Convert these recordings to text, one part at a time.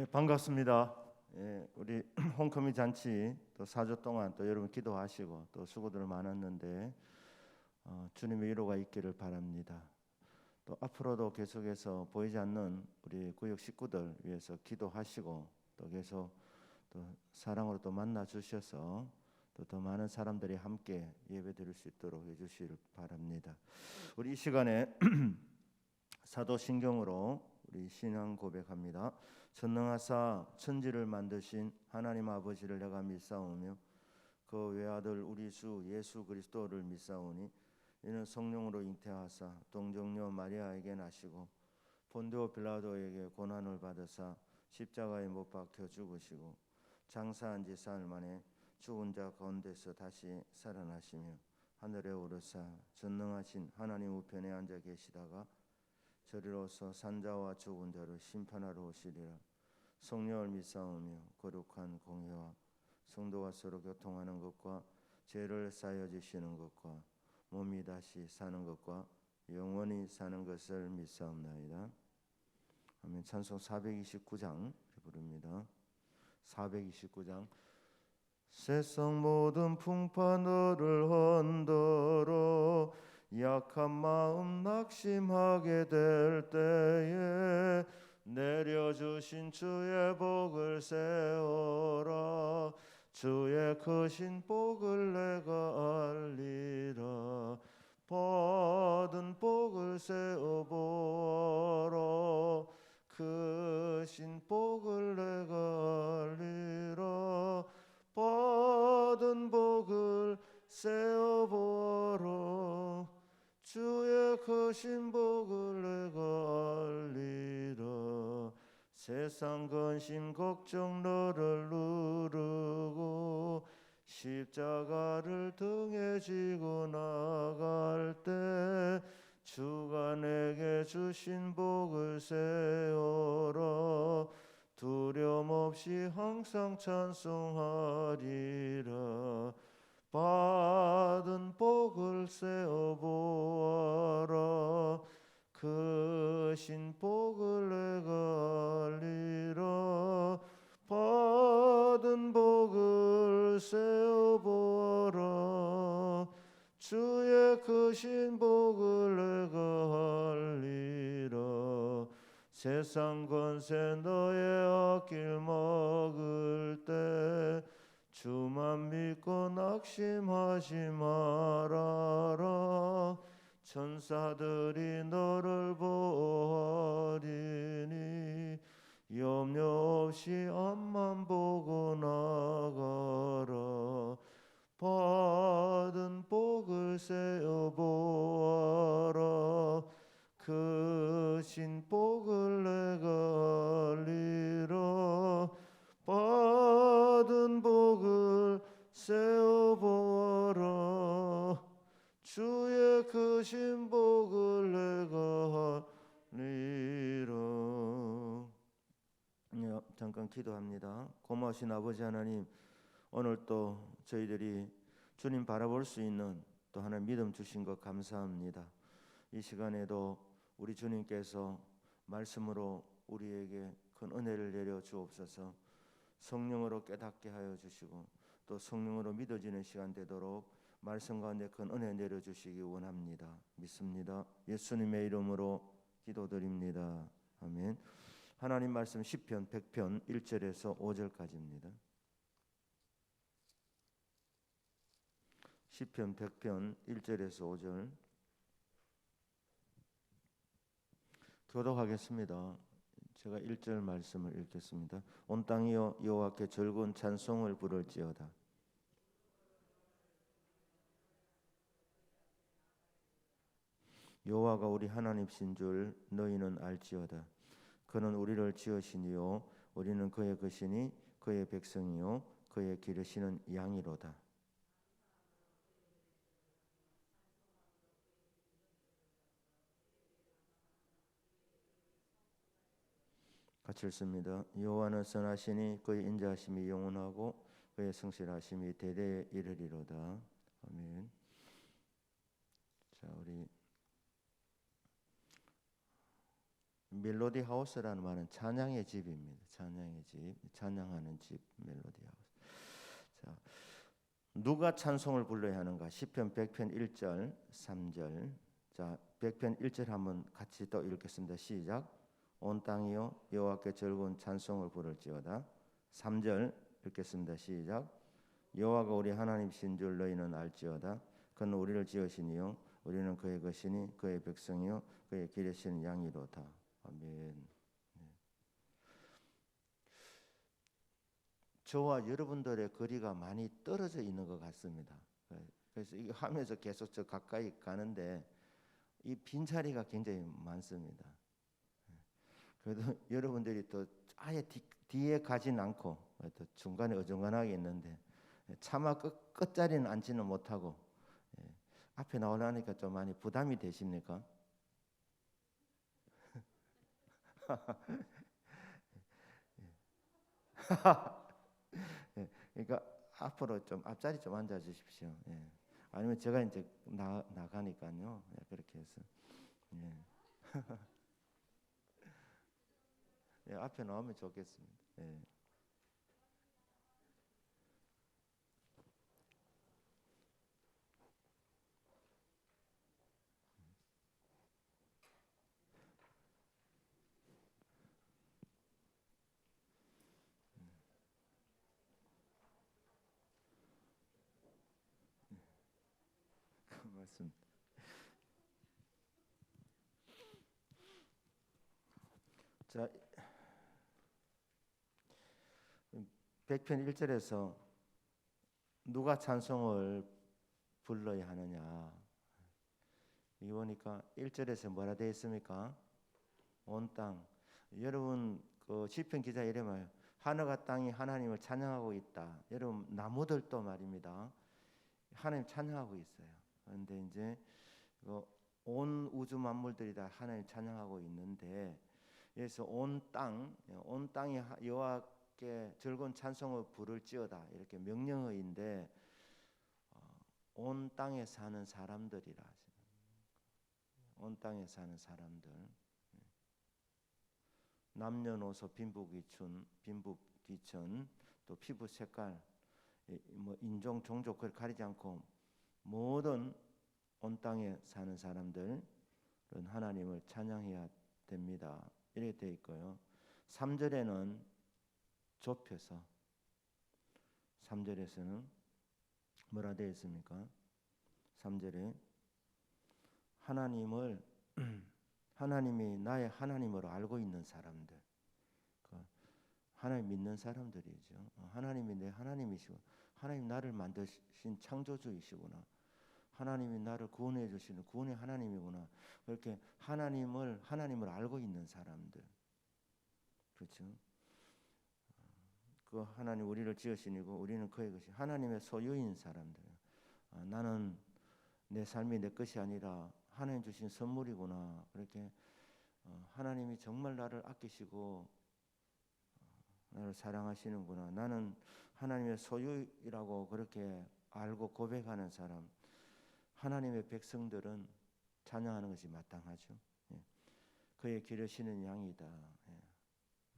예, 반갑습니다. 예, 우리 홈커미 잔치 또 4주 동안 또 여러분 기도하시고 또 수고들 많았는데 주님의 위로가 있기를 바랍니다. 또 앞으로도 계속해서 보이지 않는 우리 구역 식구들 위해서 기도하시고 또 계속 또 사랑으로 또 만나 주셔서 또 더 많은 사람들이 함께 예배드릴 수 있도록 해주시길 바랍니다. 우리 이 시간에 사도신경으로 우리 신앙 고백합니다. 전능하사 천지를 만드신 하나님 아버지를 내가 믿사오며 그 외아들 우리 주 예수 그리스도를 믿사오니 이는 성령으로 잉태하사 동정녀 마리아에게 나시고 본디오 빌라도에게 고난을 받으사 십자가에 못 박혀 죽으시고 장사한 지 사흘 만에 죽은 자 가운데서 다시 살아나시며 하늘에 오르사 전능하신 하나님 우편에 앉아 계시다가 저리로서 산자와 죽은 자를 심판하러 오시리라. 성령을 믿사오며 거룩한 공회와 성도가 서로 교통하는 것과 죄를 사하여 주시는 것과 몸이 다시 사는 것과 영원히 사는 것을 믿사옵나이다. 아멘. 찬송 429장 부릅니다. 429장. 세상 모든 풍파 너를 흔들어 약한 마음 낙심하게 될 때에 내려주신 주의 복을 세워라. 주의 크신 복을 내가 알리라. 받은 복을 세어보라. 크신 복을 내가 알리라. 받은 복을 세어보라. 주의 크신 복을 내가 알리라. 세상 근심 걱정 너를 누르고 십자가를 등에 지고 나갈 때 주가 내게 주신 복을 세워라. 두려움 없이 항상 찬송하리라. 받은 복을 세어보아라. 크신 복을 내가 알리라. 받은 복을 세어보아라. 주의 크신 복을 내가 알리라. 세상 권세 너의 앞길 막을 때 주만 믿고 낙심하지 말아라. 천사들이 너를 보호하리니 염려 없이 앞만 보고 나가라. 받은 복을 세어보아라. 크신 복을 내가 알리라. 받은 복을 세어보아라. 주의 크신 복을 내가 알리라. 잠깐 기도합니다. 고마우신 아버지 하나님, 오늘 또 저희들이 주님 바라볼 수 있는 또 하나의 믿음 주신 것 감사합니다. 이 시간에도 우리 주님께서 말씀으로 우리에게 큰 은혜를 내려 주옵소서. 성령으로 깨닫게 하여 주시고 또 성령으로 믿어지는 시간 되도록 말씀 가운데 큰 은혜 내려 주시기 원합니다. 믿습니다. 예수님의 이름으로 기도드립니다. 아멘. 하나님 말씀 시편 100편 1절에서 5절까지입니다. 시편 100편 1절에서 5절 교독하겠습니다. 제가 1절 말씀을 읽겠습니다. 온 땅이여 여호와께 즐거운 찬송을 부를지어다. 여호와가 우리 하나님이신 줄 너희는 알지어다. 그는 우리를 지으시니요 우리는 그의 것이니 그의 백성이요 그의 기르시는 양이로다. 같이 읽습니다. 여호와는 선하시니 그의 인자하심이 영원하고 그의 성실하심이 대대에 이르리로다. 아멘. 자, 우리 멜로디 하우스라는 말은 찬양의 집입니다. 찬양의 집, 찬양하는 집, 멜로디 하우스. 자, 누가 찬송을 불러야 하는가? 시편 100편 1절, 3절. 자, 100편 1절 한번 같이 또 읽겠습니다. 시작. 온 땅이여 여호와께 즐거운 찬송을 부를지어다. 3절 읽겠습니다. 시작. 여호와가 우리 하나님이신 줄 너희는 알지어다. 그는 우리를 지으시니요 우리는 그의 것이니 그의 백성이요 그의 기르시는 양이로다. 아멘. 네. 저와 여러분들의 거리가 많이 떨어져 있는 것 같습니다. 그래서 이거 하면서 계속 저 가까이 가는데 이 빈자리가 굉장히 많습니다. 그래도 여러분들이 또 아예 뒤에 가진 않고 또 중간에 어중간하게 있는데 차마 끝자리는 앉지는 못하고 앞에 나오려니까 좀 많이 부담이 되십니까? 그러니까 앞으로 좀 앞자리 좀 앉아 주십시오. 아니면 제가 이제 나가니까요. 그렇게 해서 앞에 나오면 좋겠습니다. 맞습니다. 자, 100편 1절에서 누가 찬송을 불러야 하느냐? 이거 보니까 1절에서 뭐라 되어 있습니까? 온 땅. 여러분 그 시편 기자 이름을 하늘과 땅이 하나님을 찬양하고 있다. 여러분 나무들도 말입니다. 하나님 찬양하고 있어요. 그런데 이제 온 우주 만물들이 다 하나님 찬양하고 있는데 그래서 온 땅이 여호와께 즐거운 찬송을 부를지어다 이렇게 명령어인데 온 땅에 사는 사람들이라 온 땅에 사는 사람들 남녀노소 빈부귀천 또 피부 색깔 뭐 인종 종족 그걸 가리지 않고 모든 온 땅에 사는 사람들은 하나님을 찬양해야 됩니다. 이렇게 되어 있고요. 3절에는 좁혀서 3절에서는 뭐라 되어 있습니까? 3절에 하나님이 나의 하나님으로 알고 있는 사람들, 하나님 믿는 사람들이죠. 하나님이 내 하나님이시고 하나님 나를 만드신 창조주이시구나. 하나님이 나를 구원해 주시는 구원의 하나님이구나. 그렇게 하나님을 알고 있는 사람들, 그렇죠? 그 하나님 우리를 지으시니고 우리는 그의 것이 하나님의 소유인 사람들. 나는 내 삶이 내 것이 아니라 하나님 주신 선물이구나. 그렇게 하나님이 정말 나를 아끼시고 나를 사랑하시는구나. 나는 하나님의 소유이라고 그렇게 알고 고백하는 사람. 하나님의 백성들은 찬양하는 것이 마땅하죠. 그의 기르시는 양이다.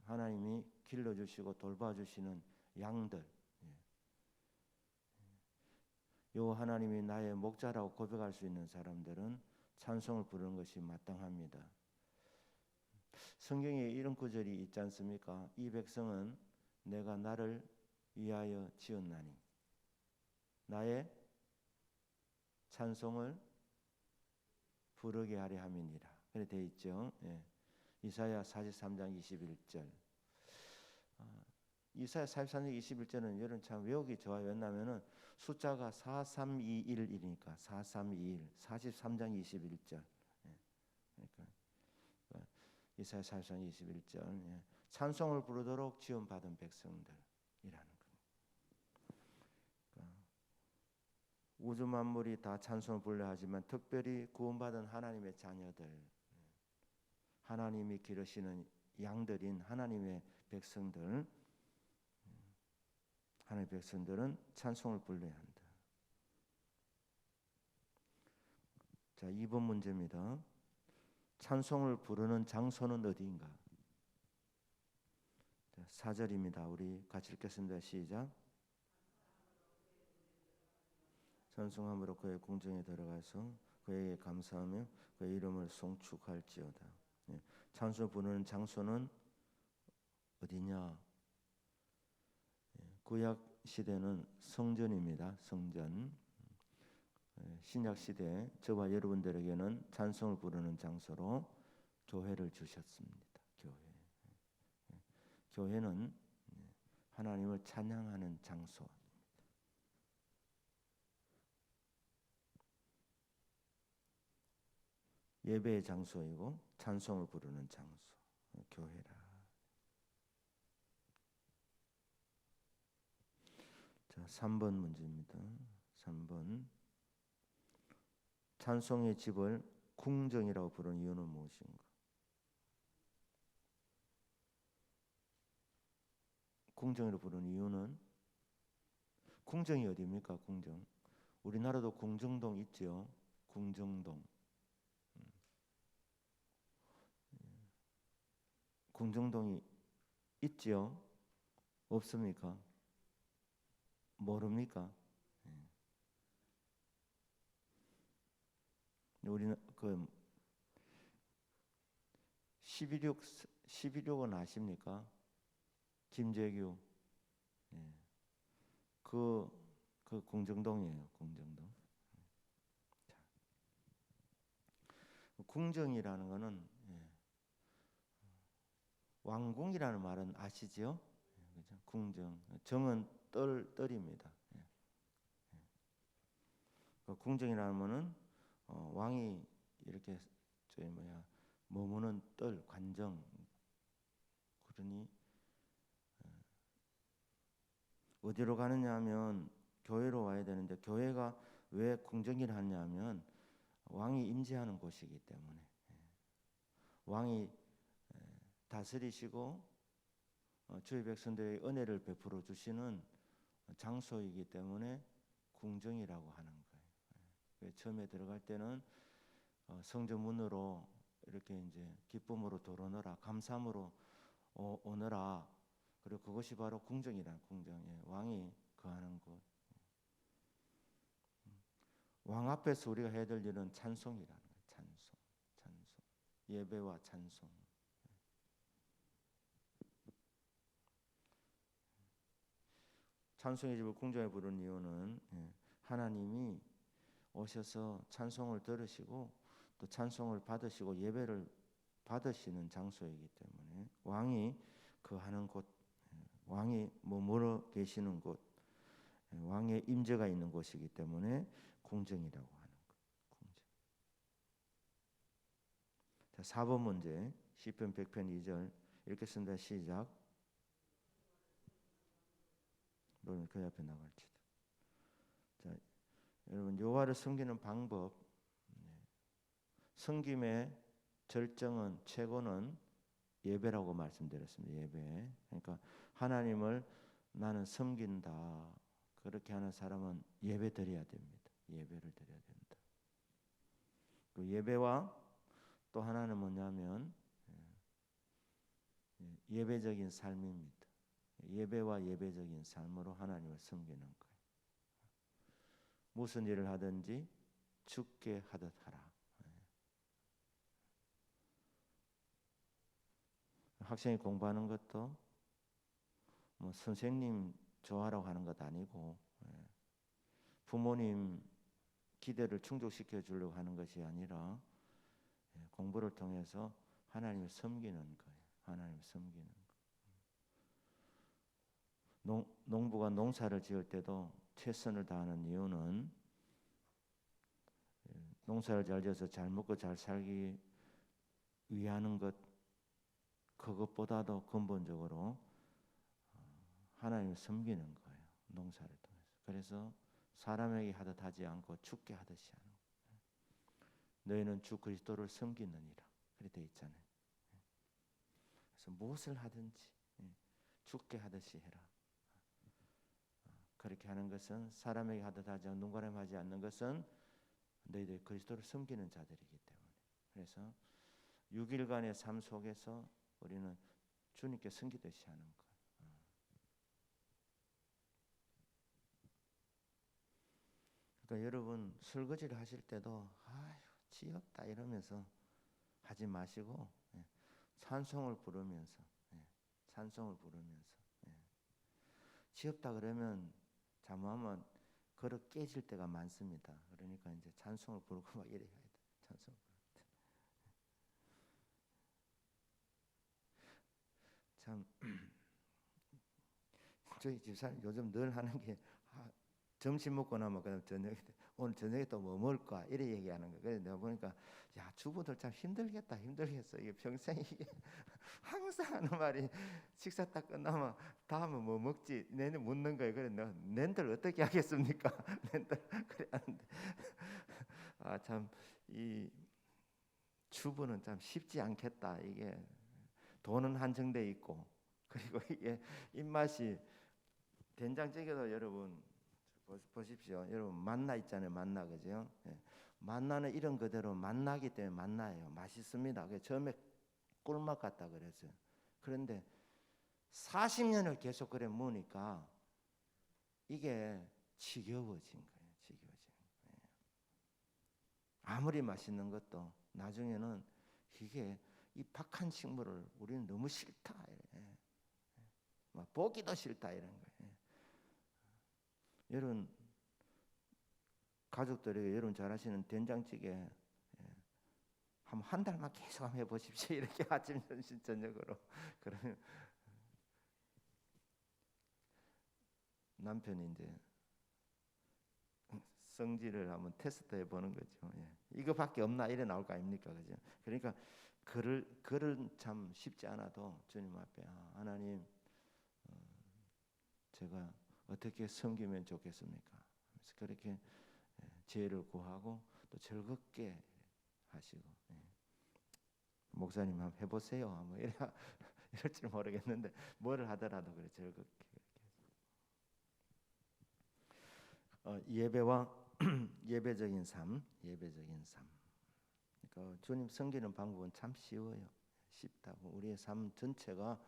하나님이 길러주시고 돌봐주시는 양들. 요 하나님이 나의 목자라고 고백할 수 있는 사람들은 찬송을 부르는 것이 마땅합니다. 성경에 이런 구절이 있지 않습니까? 이 백성은 내가 나를 위하여 지었나니 나의 찬송을 부르게 하려 함이니라. 그래 돼 있죠. 이사야 43장 21절. 이사야 43장 21절은 여러분 참 외우기 좋아요. 왜냐하면은 숫자가 4321이니까 4321 43장 21절. 그러니까 이사야 43장 21절. 찬송을 부르도록 지원받은 백성들이라는 우주 만물이 다 찬송을 부르려 하지만 특별히 구원받은 하나님의 자녀들, 하나님이 기르시는 양들인 하나님의 백성들, 하나님의 백성들은 찬송을 불러야 한다. 자, 2번 문제입니다. 찬송을 부르는 장소는 어디인가? 4절입니다. 우리 같이 읽겠습니다. 시작. 찬송함으로 그의 궁정에 들어가서 그에게 감사하며 그의 이름을 송축할지어다. 예. 찬송 부르는 장소는 어디냐? 예. 구약 시대는 성전입니다. 성전. 예. 신약 시대 저와 여러분들에게는 찬송을 부르는 장소로 교회를 주셨습니다. 교회. 예. 교회는 하나님을 찬양하는 장소. 예배의 장소이고 찬송을 부르는 장소, 교회라. 자, 3번 문제입니다. 3번. 찬송의 집을 궁정이라고 부르는 이유는 무엇인가? 궁정이라고 부르는 이유는, 궁정이 어디입니까? 궁정. 우리나라도 궁정동 있죠. 궁정동. 궁정동이 있죠? 없습니까? 모릅니까? 우리는 그 11.6은 아십니까? 김재규. 그 궁정동이에요. 궁정동. 자, 궁정이라는 거는 왕궁이라는 말은 아시죠? 그죠? 궁정. 정은 뜰입니다. 궁정이라는 말은 왕이 이렇게 머무는 뜰, 관정. 그러니 어디로 가느냐 하면 교회로 와야 되는데, 교회가 왜 궁정이라 하냐면 왕이 임재하는 곳이기 때문에, 왕이 다스리시고 주의 백성들에게 은혜를 베풀어 주시는 장소이기 때문에 궁정이라고 하는 거예요. 처음에 들어갈 때는 성전 문으로 이렇게 이제 기쁨으로 들어오너라, 감사함으로 오너라. 그리고 그것이 바로 궁정이란, 궁정이에요. 왕이 거하는 곳. 왕 앞에서 우리가 해야 될 일은 찬송이라는 거예요. 찬송. 예배와 찬송. 찬송의 집을 궁정에 부르는 이유는 하나님이 오셔서 찬송을 들으시고 또 찬송을 받으시고 예배를 받으시는 장소이기 때문에, 왕이 거하는 곳, 왕이 머물러 계시는 곳, 왕의 임재가 있는 곳이기 때문에 궁정이라고 하는 것. 궁정. 자, 4번 문제. 시편 100편 2절 읽겠습니다. 시작. 너는 그 앞에 나갈지도. 자, 여러분, 여호와를 섬기는 방법, 섬김의 절정은, 최고는 예배라고 말씀드렸습니다. 예배. 그러니까 하나님을 나는 섬긴다, 그렇게 하는 사람은 예배 드려야 됩니다. 예배를 드려야 된다. 그 예배와 또 하나는 뭐냐면 예배적인 삶입니다. 예배와 예배적인 삶으로 하나님을 섬기는 거예요. 무슨 일을 하든지 주께 하듯 하라. 학생이 공부하는 것도 뭐 선생님 좋아하라고 하는 것 아니고, 부모님 기대를 충족시켜 주려고 하는 것이 아니라 공부를 통해서 하나님을 섬기는 거예요. 하나님을 섬기는 거. 농부가 농사를 지을 때도 최선을 다하는 이유는 농사를 잘 지어서 잘 먹고 잘 살기 위하는 것, 그것보다도 근본적으로 하나님을 섬기는 거예요. 농사를 통해서. 그래서 사람에게 하듯 하지 않고 주께 하듯이 하는 거예요. 너희는 주 그리스도를 섬기느니라, 그렇게 되어 있잖아요. 그래서 무엇을 하든지 주께 하듯이 해라. 그렇게 하는 것은, 사람에게 하듯 하지 않고 눈가림 하지 않는 것은 너희들이 그리스도를 섬기는 자들이기 때문에. 그래서 6일간의 삶 속에서 우리는 주님께 섬기듯이 하는 것. 그러니까 여러분 설거지를 하실 때도 아유 지겹다 이러면서 하지 마시고 찬송을 부르면서 찬송을 부르면서 지겹다 그러면 잘못하면 그릇 깨질 때가 많습니다. 그러니까 이제 찬송을 부르고 막 이래야 돼. 찬송. 참 저희 집사님 요즘 늘 하는 게 점심 먹고 나면 그다음 저녁에 오늘 저녁에 또 뭐 먹을까 이래 얘기하는 거. 그래서 내가 보니까 야 주부들 참 힘들겠다 힘들겠어. 이게 평생 이게 항상 하는 말이 식사 딱 끝나면 다음은 뭐 먹지 내내 묻는 거예요. 그래 내가 낸들 어떻게 하겠습니까? 낸들 그래 하는데 참 이 주부는 참 쉽지 않겠다. 이게 돈은 한정돼 있고 그리고 이게 입맛이 된장찌개도 여러분 보십시오. 여러분 만나 있잖아요. 만나 그죠? 만나는 이런 그대로 만나기 때문에 만나예요. 맛있습니다. 처음에 꿀맛 같다 그랬어요. 그런데 40년을 계속 그래 먹으니까 이게 지겨워진 거예요. 지겨워진 거예요. 아무리 맛있는 것도 나중에는 이게 이 박한 식물을 우리는 너무 싫다. 막 보기도 싫다 이런 거예요. 여러분 가족들에게 여러분 잘하시는 된장찌개 한 달만 계속 한번 해보십시오. 이렇게 아침, 점심, 저녁으로. 그러면 남편이 이제 성질을 한번 테스트 해보는 거죠. 이거밖에 없나 이래 나올 거 아닙니까, 그죠? 그러니까 글은 참 쉽지 않아도 주님 앞에 하나님 제가 어떻게 섬기면 좋겠습니까? 그래서 그렇게 지혜를 구하고 또 즐겁게 하시고 목사님 한번 해보세요. 뭐 이럴지 모르겠는데 뭐를 하더라도 그래 즐겁게 예배와 예배적인 삶. 그러니까 주님 섬기는 방법은 참 쉬워요. 쉽다고 우리의 삶 전체가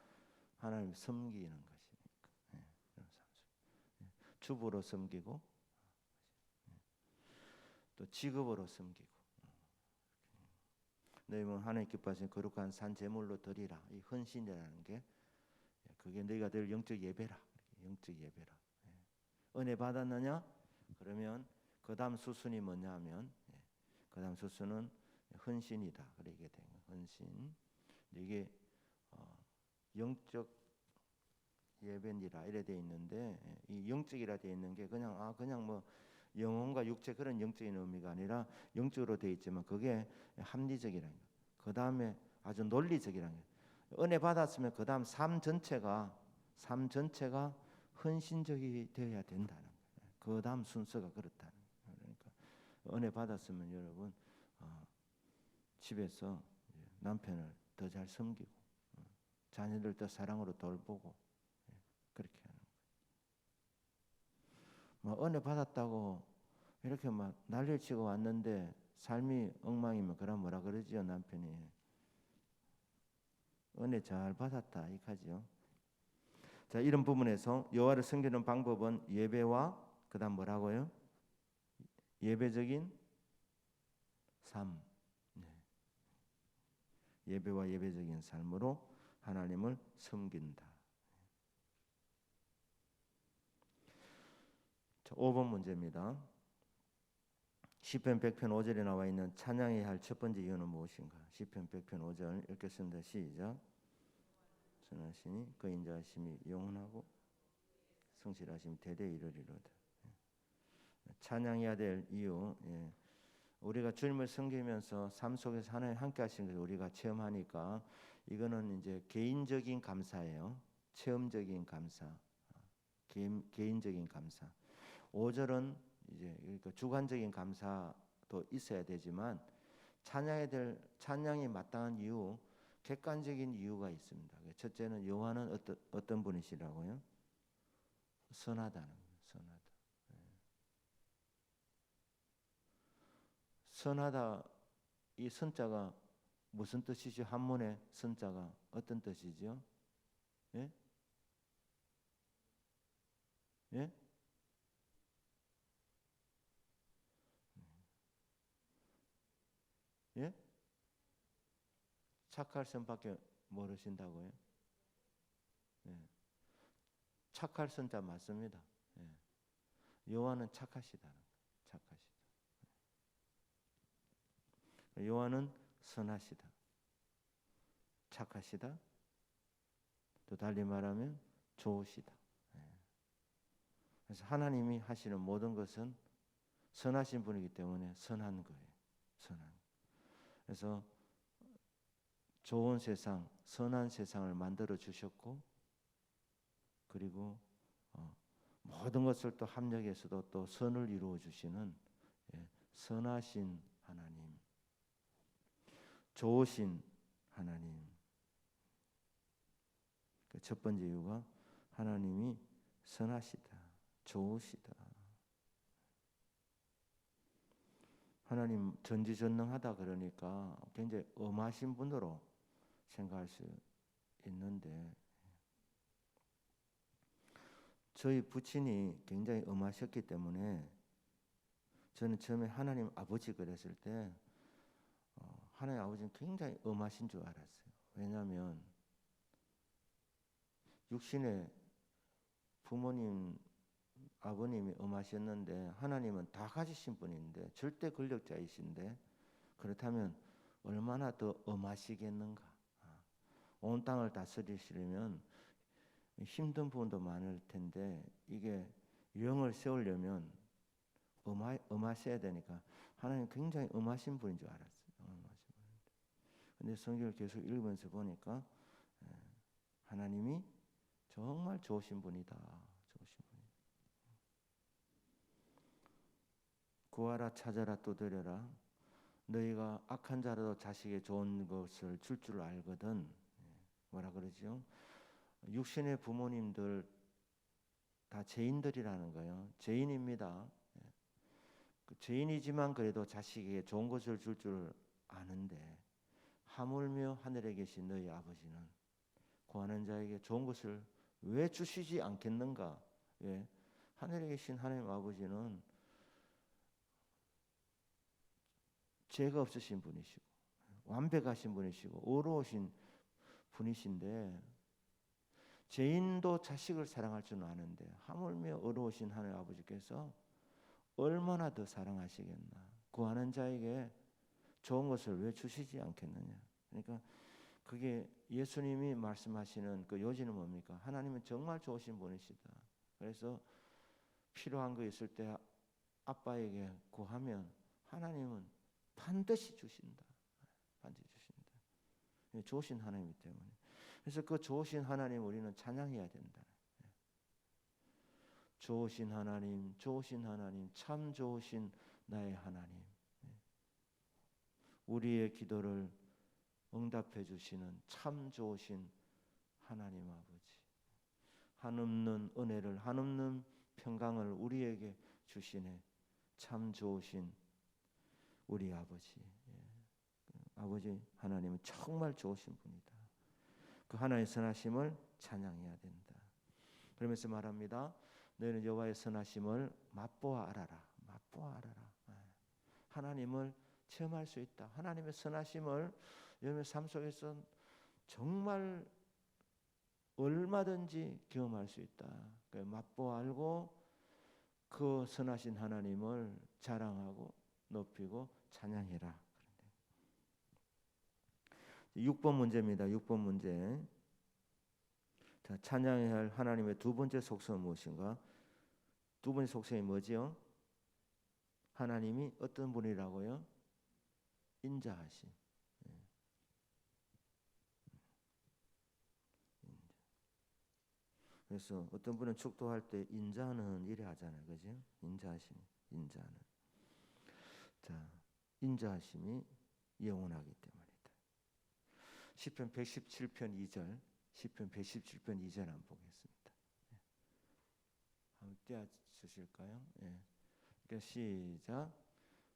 하나님 섬기는 것이니까. 주부로 섬기고 또 직업으로 섬기고 너희는 하나님 기뻐하시는 거룩한 산 제물로 드리라. 이 헌신이라는 게 그게 너희가 늘 영적 예배라. 영적 예배라. 은혜 받았느냐? 그러면 그 다음 수순이 뭐냐 하면 그 다음 수순은 헌신이다. 그러게 된 헌신. 이게 영적 예배니라 이래 돼 있는데 이 영적이라 돼 있는 게 그냥 뭐 영혼과 육체 그런 영적인 의미가 아니라 영적으로 돼 있지만 그게 합리적이라는 거. 그 다음에 아주 논리적이라는 거. 은혜 받았으면 그 다음 삶 전체가 헌신적이 되어야 된다는 거예요. 그 다음 순서가 그렇다는 거예요. 그러니까 은혜 받았으면 여러분 집에서 남편을 더 잘 섬기고 자녀들 더 사랑으로 돌보고 그렇게 하는 거예요. 뭐 은혜 받았다고 이렇게 막 난리를 치고 왔는데 삶이 엉망이면 그럼 뭐라 그러지요 남편이 은혜 잘 받았다 이까지요. 자 이런 부분에서 여호와를 섬기는 방법은 예배와 그다음 뭐라고요? 예배적인 삶. 예배와 예배적인 삶으로 하나님을 섬긴다. 자, 5번 문제입니다. 시편 100편 5절에 나와 있는 찬양해야 할 첫 번째 이유는 무엇인가? 시편 100편 5절 읽겠습니다. 시작. 선하시니 그 인자하심이 영원하고 성실하심이 대대 이르리로다. 찬양해야 될 이유. 우리가 주님을 섬기면서 삶 속에서 하나님 함께 하시는 것을 우리가 체험하니까 이거는 이제 개인적인 감사예요. 체험적인 감사. 개인적인 감사. 5절은 이제 그러니까 주관적인 감사도 있어야 되지만 찬양이 마땅한 이유, 객관적인 이유가 있습니다. 첫째는 여호와는 어떤 분이시라고요? 선하다는 거예요. 선하다. 선하다 이 선자가 무슨 뜻이죠? 한문의 선자가 어떤 뜻이죠? 예? 예? 예? 착할 선밖에 모르신다고요? 예. 착할 선자 맞습니다. 예. 요한은 착하시다는 거예요. 착하시다. 요한은 선하시다. 착하시다. 또 달리 말하면 좋으시다. 예. 그래서 하나님이 하시는 모든 것은 선하신 분이기 때문에 선한 거예요. 선한. 그래서 좋은 세상, 선한 세상을 만들어 주셨고, 그리고 모든 것을 또 합력해서도 또 선을 이루어 주시는 선하신 하나님, 좋으신 하나님. 그 첫 번째 이유가 하나님이 선하시다, 좋으시다. 하나님 전지전능하다 그러니까 굉장히 엄하신 분으로 생각할 수 있는데, 저희 부친이 굉장히 엄하셨기 때문에 저는 처음에 하나님 아버지 그랬을 때 하나님 아버지는 굉장히 엄하신 줄 알았어요. 왜냐하면 육신의 부모님, 아버님이 엄하셨는데 하나님은 다 가지신 분인데 절대 권력자이신데, 그렇다면 얼마나 더 엄하시겠는가. 온 땅을 다스리시려면 힘든 부분도 많을 텐데 이게 영을 세우려면 엄하셔야 되니까 하나님 굉장히 엄하신 분인 줄 알았어요. 근데 성경을 계속 읽으면서 보니까 하나님이 정말 좋으신 분이다. 좋으신 분이다. 구하라 찾아라 두드려라. 너희가 악한 자라도 자식의 좋은 것을 줄 알거든. 뭐라 그러죠? 육신의 부모님들 다 죄인들이라는 거예요. 죄인입니다. 죄인이지만 그래도 자식에게 좋은 것을 줄 아는데, 하물며 하늘에 계신 너희 아버지는 구하는 자에게 좋은 것을 왜 주시지 않겠는가? 예. 하늘에 계신 하나님 아버지는 죄가 없으신 분이시고 완벽하신 분이시고 어려우신 분이신데, 죄인도 자식을 사랑할 줄 아는데 하물며 어려우신 하나님 아버지께서 얼마나 더 사랑하시겠나. 구하는 자에게 좋은 것을 왜 주시지 않겠느냐. 그러니까 그게 예수님이 말씀하시는 그 요지는 뭡니까? 하나님은 정말 좋으신 분이시다. 그래서 필요한 거 있을 때 아빠에게 구하면 하나님은 반드시 주신다. 반드시 주신다. 좋으신 하나님이기 때문에. 그래서 그 좋으신 하나님 우리는 찬양해야 된다. 좋으신 하나님, 좋으신 하나님, 참 좋으신 나의 하나님. 우리의 기도를 응답해 주시는 참 좋으신 하나님 아버지. 한없는 은혜를, 한없는 평강을 우리에게 주시네. 참 좋으신 우리 아버지. 아버지 하나님은 정말 좋으신 분이다. 그 하나님의 선하심을 찬양해야 된다. 그러면서 말합니다. 너희는 여호와의 선하심을 맛보아 알아라. 맛보아 알아라. 하나님을 체험할 수 있다. 하나님의 선하심을 여러분의 삶 속에서 정말 얼마든지 경험할 수 있다. 맛보아 알고 그 선하신 하나님을 자랑하고 높이고 찬양해라. 6번 문제입니다. 6번 문제. 자, 찬양해야 할 하나님의 두 번째 속성은 무엇인가? 두 번째 속성이 뭐지요? 하나님이 어떤 분이라고요? 인자하심. 그래서 어떤 분은 축도할 때 인자는 이래 하잖아요. 그죠? 인자하심. 인자는. 자, 인자하심이 영원하기 때문이다. 시편 117편 2절. 시편 117편 2절 한번 보겠습니다. 한번 띄워 주실까요? 예. 그러니까 시작.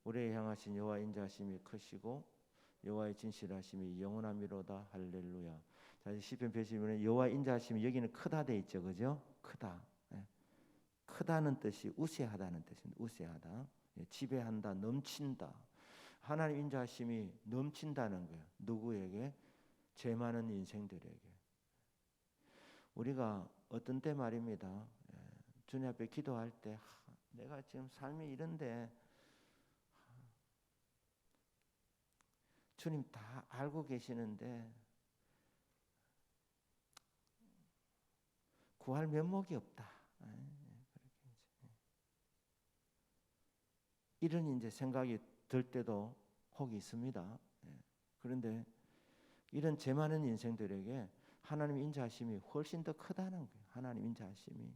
우리에 향하신 여호와 인자하심이 크시고 여호와의 진실하심이 영원하미로다. 할렐루야. 자, 시편 112편에 여호와의 인자하심이 여기는 크다 돼 있죠, 그죠? 크다. 예. 크다는 뜻이 우세하다는 뜻입니다. 우세하다. 예, 지배한다, 넘친다. 하나님 인자하심이 넘친다는 거예요. 누구에게? 죄 많은 인생들에게. 우리가 어떤 때 말입니다. 주님 앞에 기도할 때 내가 지금 삶이 이런데 주님 다 알고 계시는데 구할 면목이 없다. 이런 이제 생각이 들 때도 혹 있습니다. 그런데 이런 죄 많은 인생들에게 하나님 인자하심이 훨씬 더 크다는 거예요. 하나님 인자하심이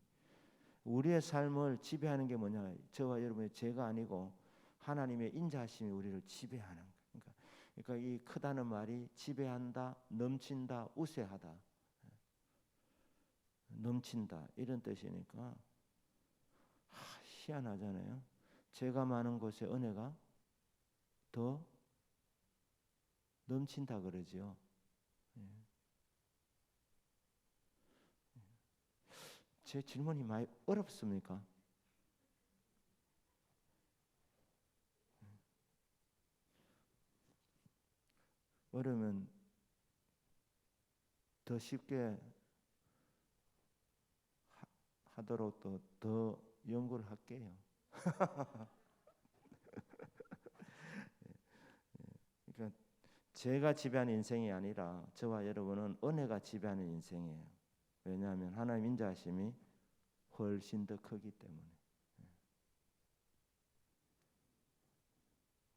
우리의 삶을 지배하는 게 뭐냐? 저와 여러분의 죄가 아니고 하나님의 인자하심이 우리를 지배하는 거예요. 그러니까 이 크다는 말이 지배한다, 넘친다, 우세하다, 넘친다 이런 뜻이니까 희한하잖아요. 죄가 많은 곳에 은혜가 더 넘친다 그러지요. 제 질문이 많이 어렵습니까? 어려면 더 쉽게 하도록 또 더 연구를 할게요. 그러니까 죄가 지배하는 인생이 아니라 저와 여러분은 은혜가 지배하는 인생이에요. 왜냐하면 하나님 인자하심이 훨씬 더 크기 때문에.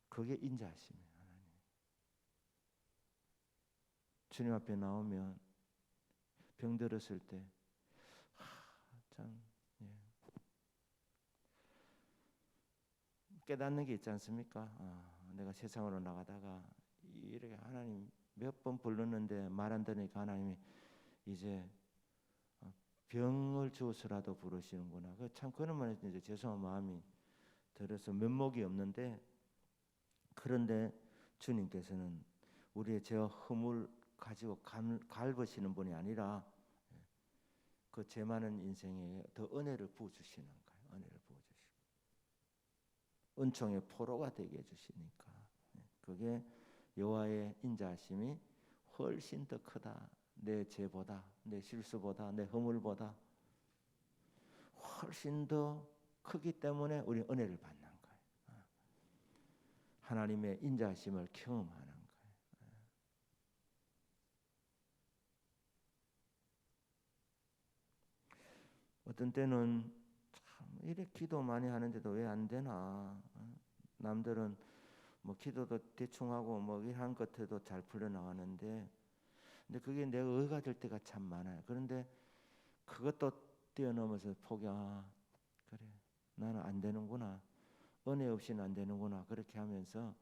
그게 인자하심이에요. 하나님. 주님 앞에 나오면 병들었을 때 참 깨닫는 게 있지 않습니까? 내가 세상으로 나가다가 이렇게 하나님 몇 번 불렀는데 말 안 들으니까 하나님이 이제 병을 주어서라도 부르시는구나. 참 그런 말에 이제 죄송한 마음이 들어서 면목이 없는데, 그런데 주님께서는 우리의 죄와 허물 가지고 갈으시는 분이 아니라 그 죄 많은 인생에 더 은혜를 부어주시는 거예요. 은혜를 부어주시고 은총의 포로가 되게 해주시니까 그게 여호와의 인자하심이 훨씬 더 크다. 내 죄보다, 내 실수보다, 내 허물보다 훨씬 더 크기 때문에 우리 은혜를 받는 거예요. 하나님의 인자하심을 경험하는 거예요. 어떤 때는 참 이렇게 기도 많이 하는데도 왜 안 되나? 남들은 뭐 기도도 대충 하고 뭐 이런 것들도 잘 풀려 나가는데, 근데 그게 내가 의가 될 때가 참 많아요. 그런데 그것도 뛰어넘어서 그래 나는 안 되는구나, 은혜 없이는 안 되는구나, 그렇게 하면서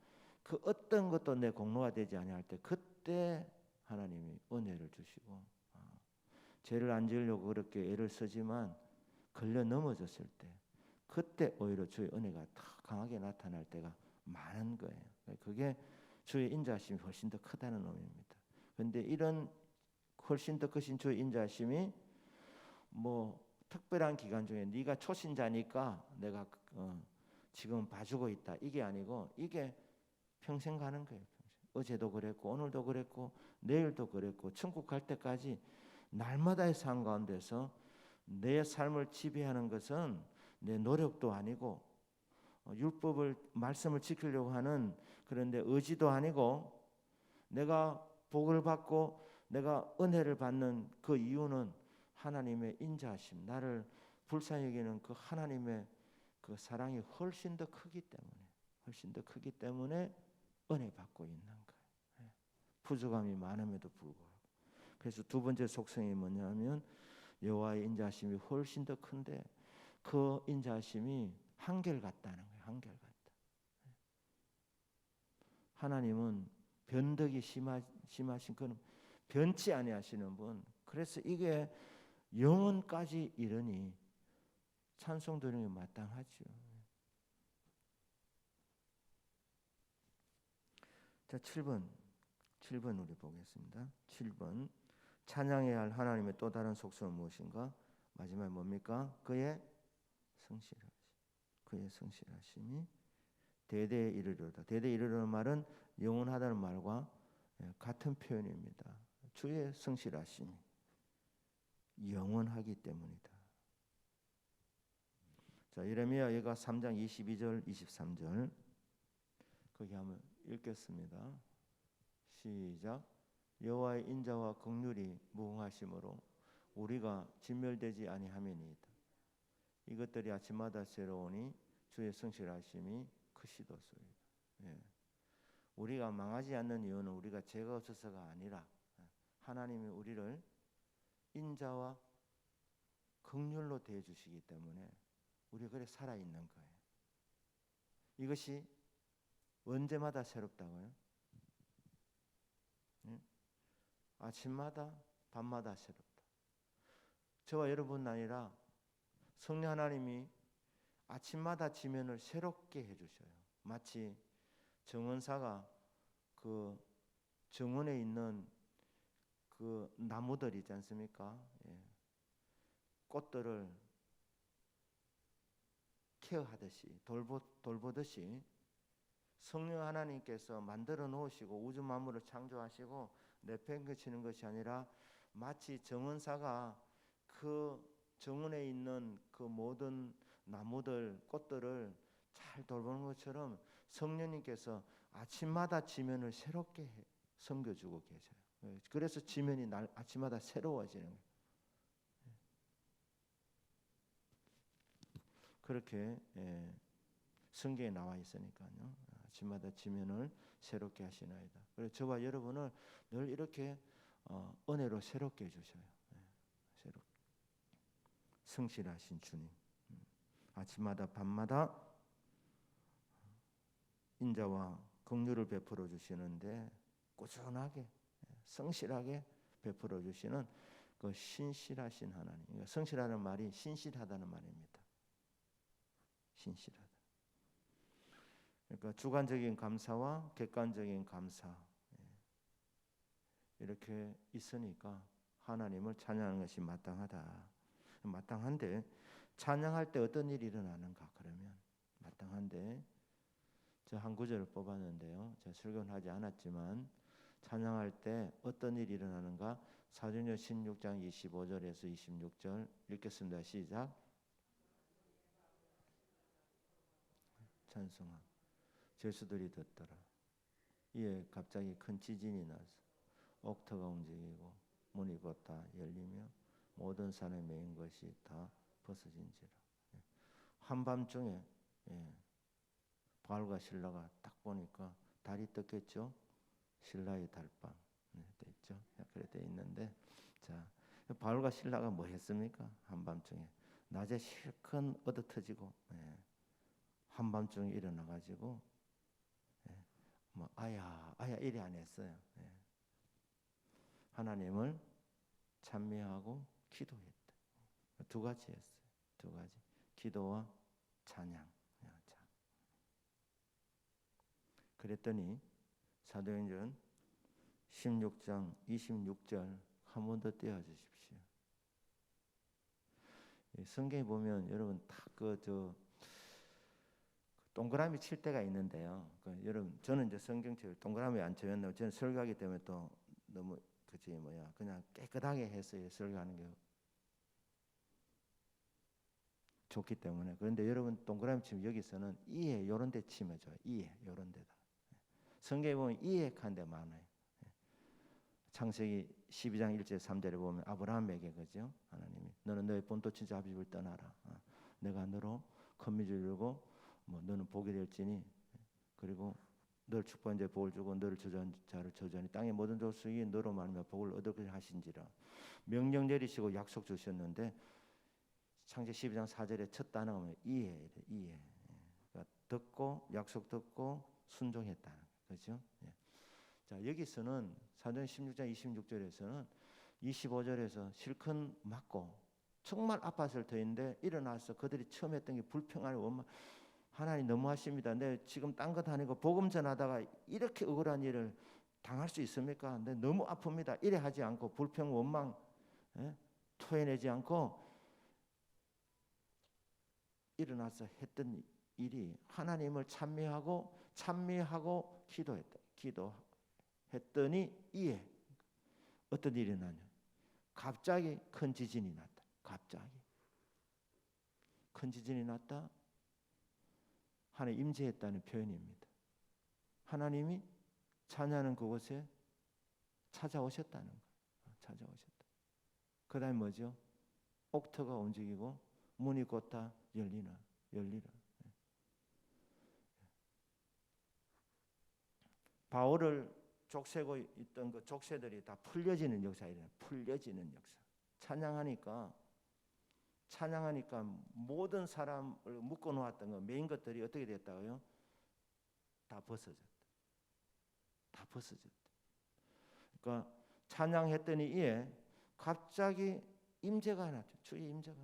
그 어떤 것도 내 공로가 되지 아니할 때 그때 하나님이 은혜를 주시고, 죄를 안 지으려고 그렇게 애를 쓰지만 걸려 넘어졌을 때 그때 오히려 주의 은혜가 더 강하게 나타날 때가 많은 거예요. 그게 주의 인자하심이 훨씬 더 크다는 의미입니다. 그런데 이런 훨씬 더 크신 주의 인자하심이 뭐 특별한 기간 중에 네가 초신자니까 내가 지금 봐주고 있다, 이게 아니고 이게 평생 가는 거예요. 어제도 그랬고 오늘도 그랬고 내일도 그랬고 천국 갈 때까지 날마다의 삶 가운데서 내 삶을 지배하는 것은 내 노력도 아니고 율법을 말씀을 지키려고 하는 그런데 의지도 아니고, 내가 복을 받고 내가 은혜를 받는 그 이유는 하나님의 인자하심, 나를 불쌍히 여기는 그 하나님의 그 사랑이 훨씬 더 크기 때문에 은혜 받고 있는 거예요. 부족함이 많음에도 불구하고. 그래서 두 번째 속성이 뭐냐면 여호와의 인자하심이 훨씬 더 큰데 그 인자하심이 한결같다는 거예요. 한결같다. 하나님은 변덕이 심하신 그는 변치 아니하시는 분. 그래서 이게 영원까지 이르니 찬송 드리는 게 마땅하죠. 자, 7번 우리 보겠습니다. 7번 찬양해야 할 하나님의 또 다른 속성은 무엇인가? 마지막에 뭡니까? 그의 성실하심이 대대에 이르리로다. 대대에 이르리는 말은 영원하다는 말과 같은 표현입니다. 주의 성실하심이 영원하기 때문이다. 자, 예레미야가 3장 22절 23절 거기 한번 읽겠습니다. 시작. 여호와의 인자와 긍휼이 무궁하심으로 우리가 진멸되지 아니하매니이다. 이것들이 아침마다 새로우니 주의 성실하심이 크시도소이다. 예. 우리가 망하지 않는 이유는 우리가 죄가 없어서가 아니라 하나님이 우리를 인자와 긍휼로 대해 주시기 때문에 우리가 그래 살아 있는 거예요. 이것이 언제마다 새롭다고요? 예? 아침마다 밤마다 새롭다. 저와 여러분 아니라 성령 하나님이 아침마다 지면을 새롭게 해주셔요. 마치 정원사가 그 정원에 있는 그 나무들 있지 않습니까? 예. 꽃들을 케어하듯이 돌보듯이 성령 하나님께서 만들어 놓으시고 우주 만물을 창조하시고 내팽개치는 것이 아니라 마치 정원사가 그 정원에 있는 그 모든 나무들 꽃들을 잘 돌보는 것처럼 성령님께서 아침마다 지면을 새롭게 섬겨주고 계셔요. 그래서 지면이 아침마다 새로워지는 거예요. 그렇게 성경에 나와 있으니까요. 아침마다 지면을 새롭게 하시나이다. 그래서 저와 여러분을 늘 이렇게 은혜로 새롭게 해주셔요. 새롭게. 성실하신 주님. 아침마다 밤마다 인자와 긍휼을 베풀어 주시는데 꾸준하게 성실하게 베풀어 주시는 그 신실하신 하나님. 그러니까 성실하는 말이 신실하다는 말입니다. 신실하다. 그러니까 주관적인 감사와 객관적인 감사 이렇게 있으니까 하나님을 찬양하는 것이 마땅한데 찬양할 때 어떤 일이 일어나는가? 그러면 마땅한데 저 한 구절을 뽑았는데요. 제가 설교는 하지 않았지만 찬양할 때 어떤 일이 일어나는가? 사도행전 16장 25절에서 26절 읽겠습니다. 시작. 찬송하 죄수들이 듣더라. 이에 갑자기 큰 지진이 나서 옥터가 움직이고 문이 곧 다 열리며 모든 산에 매인 것이 다 벗어진지라. 한밤중에 바울과 실라가 딱 보니까 달이 떴겠죠. 실라의 달방 됐죠. 그래 돼 있는데 자 바울과 실라가 뭐 했습니까? 한밤중에 낮에 실컷 얻어터지고 한밤중에 일어나가지고 뭐 아야 이래 안 했어요. 하나님을 찬미하고 기도했다. 두 가지 했어요. 두 가지. 기도와 찬양. 그랬더니 사도행전 16장 26절 한 번 더 떼어주십시오. 성경에 보면 여러분 다 동그라미 칠 때가 있는데요. 여러분 저는 이제 성경책을 동그라미 안 쳐였나요? 저는 설교하기 때문에 또 너무 그냥 깨끗하게 해서 설교하는 게 좋기 때문에. 그런데 여러분 동그라미 치면 여기서는 이에 요런 데 치면 좋아요. 이에 요런 데다. 성경에 보면 이에한 데 많아요. 창세기 12장 1절 3절에 보면 아브라함에게 그죠? 하나님이 너는 너의 본토 친척 아비집을 떠나라. 내가 너로 큰 민족을 이루고 너는 복이 될지니 그리고 너를 축복한 자에 복을 주고 너를 저주한 자를 저주하니 땅의 모든 족속이 너로 말미암아 복을 얻게 하신지라. 명령 내리시고 약속 주셨는데 창세기 12장 4절에 첫 단어가 이에. 그러니까 듣고 약속 듣고 순종했다는 거죠. 자 여기서는 사도행 16장 26절에서는 25절에서 실컷 맞고 정말 아팠을 터인데 일어나서 그들이 처음 했던 게 불평하는 원망. 하나님 너무하십니다. 내 지금 딴 것 아니고 복음 전하다가 이렇게 억울한 일을 당할 수 있습니까? 내 너무 아픕니다. 이래 하지 않고 불평 원망 토해내지 않고 일어나서 했던 일이 하나님을 찬미하고 기도했더니 이에 어떤 일이 나냐? 갑자기 큰 지진이 났다. 갑자기 큰 지진이 났다. 하나님 임재했다는 표현입니다. 하나님이 찬양하는 그곳에 찾아오셨다는 거예요. 찾아오셨다. 그 다음에 뭐죠? 옥토가 움직이고 문이 곧 다 열리라. 바울을 족쇄고 있던 그 족쇄들이 다 풀려지는 역사이래요. 풀려지는 역사. 찬양하니까 모든 사람을 묶어 놓았던 거 메인 것들이 어떻게 됐다고요? 다 벗어졌다. 그러니까 찬양했더니 이에 갑자기 임재가 났죠. 주의 임재가.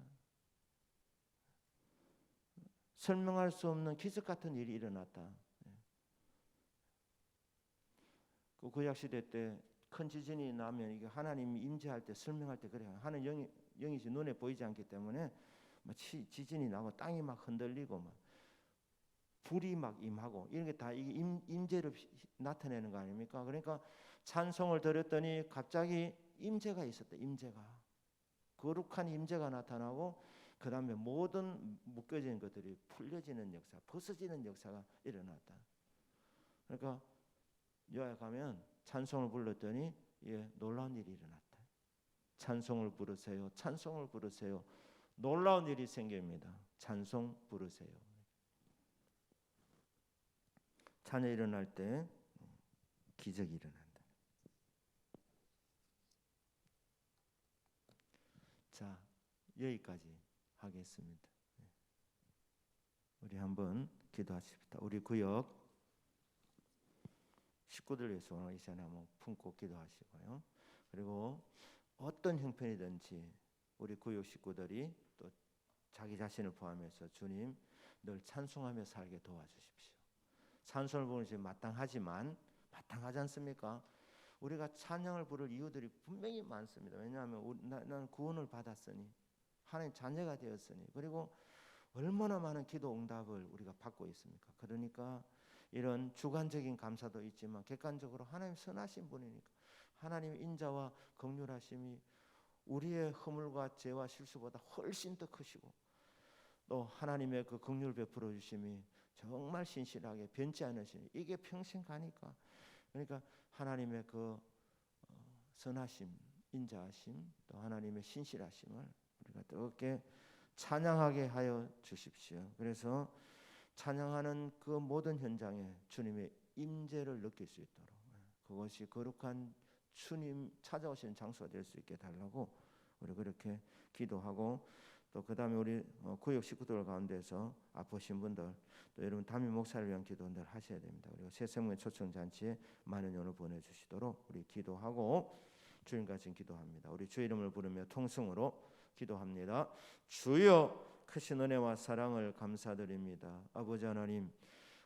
설명할 수 없는 기적 같은 일이 일어났다. 그 구약 시대 때 큰 지진이 나면 이게 하나님이 임재할 때 설명할 때 그래요. 하는 영이 눈에 보이지 않기 때문에 막 지진이 나고 땅이 막 흔들리고 막 불이 막 임하고 이런 게 다 이게 임재를 나타내는 거 아닙니까? 그러니까 찬송을 드렸더니 갑자기 임재가 있었다. 임재가 거룩한 임재가 나타나고 그 다음에 모든 묶여진 것들이 풀려지는 역사, 벗어지는 역사가 일어났다. 그러니까 요약하면 찬송을 불렀더니 놀라운 일이 일어났다. 찬송을 부르세요. 놀라운 일이 생깁니다. 찬송 부르세요. 찬양 일어날 때 기적이 일어난다. 자, 여기까지 하겠습니다. 우리 한번 기도하십시다. 우리 구역 식구들 위해서 오늘 이 시간에 한번 품고 기도하시고요. 그리고 어떤 형편이든지 우리 구역 식구들이 또 자기 자신을 포함해서 주님 늘 찬송하며 살게 도와주십시오. 찬송을 부르는 것이 마땅하지 않습니까? 우리가 찬양을 부를 이유들이 분명히 많습니다. 왜냐하면 나는 구원을 받았으니 하나님 자녀가 되었으니 그리고 얼마나 많은 기도 응답을 우리가 받고 있습니까? 그러니까 이런 주관적인 감사도 있지만 객관적으로 하나님 선하신 분이니까 하나님의 인자와 긍휼하심이 우리의 허물과 죄와 실수보다 훨씬 더 크시고 또 하나님의 그 긍휼 베풀어 주심이 정말 신실하게 변치 않으시니 이게 평생 가니까 그러니까 하나님의 그 선하심, 인자하심 또 하나님의 신실하심을 우리가 뜨겁게 찬양하게 하여 주십시오. 그래서 찬양하는 그 모든 현장에 주님의 임재를 느낄 수 있도록 그것이 거룩한 주님 찾아오시는 장소가 될 수 있게 달라고 우리 그렇게 기도하고 또 그 다음에 우리 구역 식구들 가운데서 아프신 분들 또 여러분 담임 목사를 위한 기도들 하셔야 됩니다. 그리고 새생명 초청 잔치에 많은 연을 보내주시도록 우리 기도하고 주님같이 기도합니다. 우리 주 이름을 부르며 통성으로 기도합니다. 주여 크신 은혜와 사랑을 감사드립니다. 아버지 하나님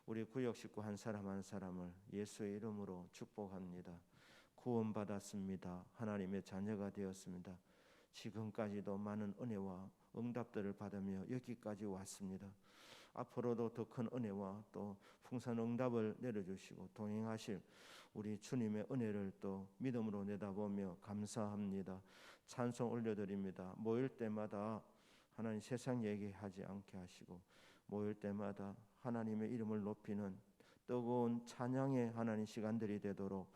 우리 구역 식구 한 사람 한 사람을 예수의 이름으로 축복합니다. 구원받았습니다. 하나님의 자녀가 되었습니다. 지금까지도 많은 은혜와 응답들을 받으며 여기까지 왔습니다. 앞으로도 더 큰 은혜와 또 풍성한 응답을 내려주시고 동행하실 우리 주님의 은혜를 또 믿음으로 내다보며 감사합니다. 찬송 올려드립니다. 모일 때마다 하나님 세상 얘기하지 않게 하시고 모일 때마다 하나님의 이름을 높이는 뜨거운 찬양의 하나님 시간들이 되도록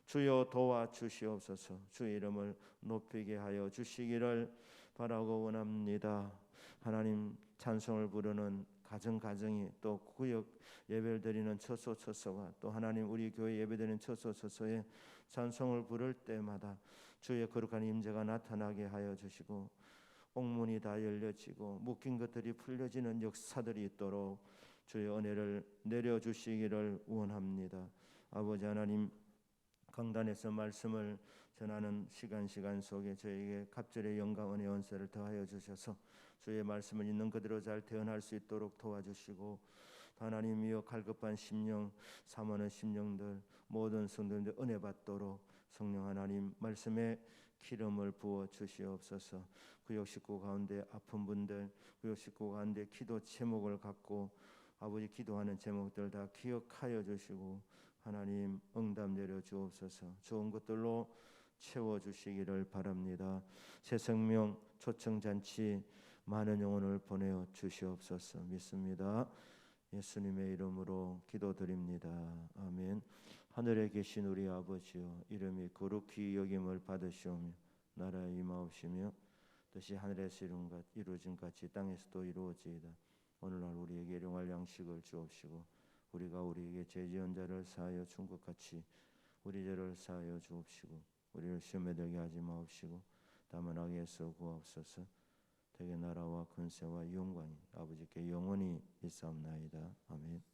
주여 도와주시옵소서. 주의 이름을 높이게 하여 주시기를 바라고 원합니다. 하나님 찬송을 부르는 가정이 또 구역 예배를 드리는 처소가 또 하나님 우리 교회 예배드리는 처소에 찬송을 부를 때마다 주의 거룩한 임재가 나타나게 하여 주시고 옥문이 다 열려지고 묶인 것들이 풀려지는 역사들이 있도록 주의 은혜를 내려주시기를 원합니다. 아버지 하나님 강단에서 말씀을 전하는 시간 속에 저에게 갑절의 영감 은혜 원세를 더하여 주셔서 주의 말씀을 있는 그대로 잘 대언할 수 있도록 도와주시고, 하나님이여 갈급한 심령, 사모하는 심령들 모든 성도님들 은혜 받도록 성령 하나님 말씀에 기름을 부어 주시옵소서. 구역 식구 가운데 아픈 분들, 구역 식구 가운데 기도 제목을 갖고 아버지 기도하는 제목들 다 기억하여 주시고 하나님 응답 내려 주옵소서. 좋은 것들로 채워 주시기를 바랍니다. 새 생명 초청 잔치 많은 영혼을 보내어 주시옵소서. 믿습니다. 예수님의 이름으로 기도드립니다. 아멘. 하늘에 계신 우리 아버지여, 이름이 거룩히 여김을 받으시오며 나라에 임하옵시며 뜻이 하늘에서 이루어진 같이 땅에서도 이루어지이다. 오늘날 우리에게 일용할 양식을 주옵시고 우리가 우리에게 죄 지은 자를 사하여 준 것 같이 우리 죄를 사하여 주옵시고 우리를 시험에 들게 하지 마옵시고 다만 악에서 구하옵소서. 대개 나라와 권세와 영광이 아버지께 영원히 있사옵나이다. 아멘.